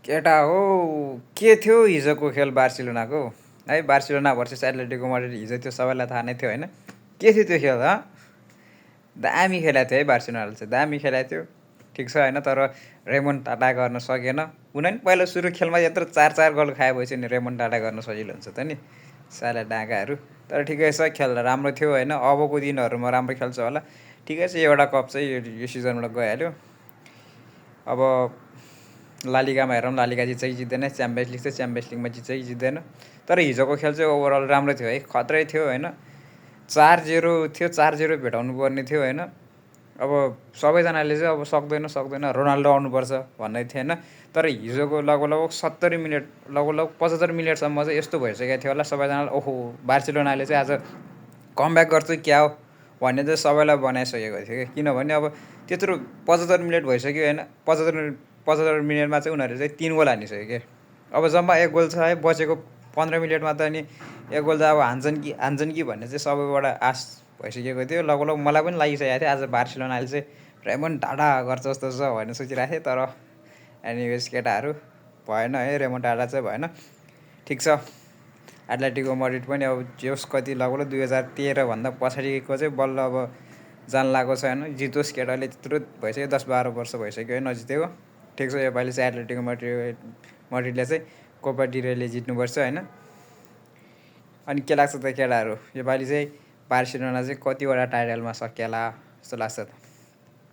केटा हो के थियो हिजोको खेल बार्सिलोनाको है बार्सिलोना भर्सेस एथलेटिको माड्रिड हिजो त्यो सबैलाई थाहा नै थियो होइन के थियो त्यो खेल दामी खेलाएको थियो है बार्सिलोनाले चाहिँ दामी खेलाएको थियो ठिक छ होइन तर रेमोन टाटा गर्न सकेन उनीहरू नि पहिला सुरु खेलमा यत्रो 4-4 गोल खाएपछि नि रेमोन टाटा गर्न सजिलो हुन्छ त नि साला डाँगाहरू तर ठिकै छ खेल राम्रो थियो होइन अबको दिनहरूमा राम्रो खेल्छ होला ठिकै छ एउटा कप चाहिँ यो सिजनबाट गइहाल्यो अब लालिगामा हेरौँ लालिगा जित्छ कि जित्दैन च्याम्पियन्स लिग चाहिँ च्याम्पियन्स लिगमा जित्छ कि जित्दैन तर हिजोको खेल चाहिँ ओभरअल राम्रो थियो है खत्रै थियो होइन 4-0 थियो 4-0 भेटाउनु पर्ने थियो होइन अब सबैजनाले चाहिँ अब सक्दैन रोनाल्डो आउनुपर्छ भन्ने थिएन तर हिजोको लगभग 70 मिनट लगभग 75 मिनटसम्म चाहिँ यस्तो भइसकेको थियो होला सबैजनालाई ओहो बार्सिलोनाले चाहिँ आज कमब्याक गर्छ क्या हो भन्ने चाहिँ सबैलाई बनाइसकेको थियो कि किनभने अब त्यत्रो 75 मिनट भइसक्यो होइन 75 मिनटमा चाहिँ उनीहरूले चाहिँ 3 गोल हानिसक्यो क्या अब जम्मा 1 गोल छ है बचेको 15 मिनटमा त अनि 1 गोल त अब हान्छन् कि भन्ने चाहिँ सबैबाट आश भइसकेको थियो लगभग मलाई पनि लागिसकेको थियो आज बार्सिलोनाले चाहिँ रेमोन टाटा गर्छ जस्तो छ भन्ने सोचिरहेको थिएँ तर एनिवेज केटाहरू भएन है रेमोन टाटा चाहिँ भएन ठिक छ एथलेटिको माड्रिड पनि अब जोस् कति लगभग 2013 पछाडिको चाहिँ बल्ल अब जान लागेको छ होइन जितोस् केटाले त्यत्रो भइसक्यो 10-12 वर्ष भइसक्यो है नजितेको ठिक छ योपालि चाहिँ एथलेटिको माड्रिडले चाहिँ कोपा डिरेले जित्नुपर्छ होइन अनि के लाग्छ त केटाहरू योपालि चाहिँ बार्सिलोना चाहिँ कतिवटा टाइटलमा सकिएला जस्तो लाग्छ त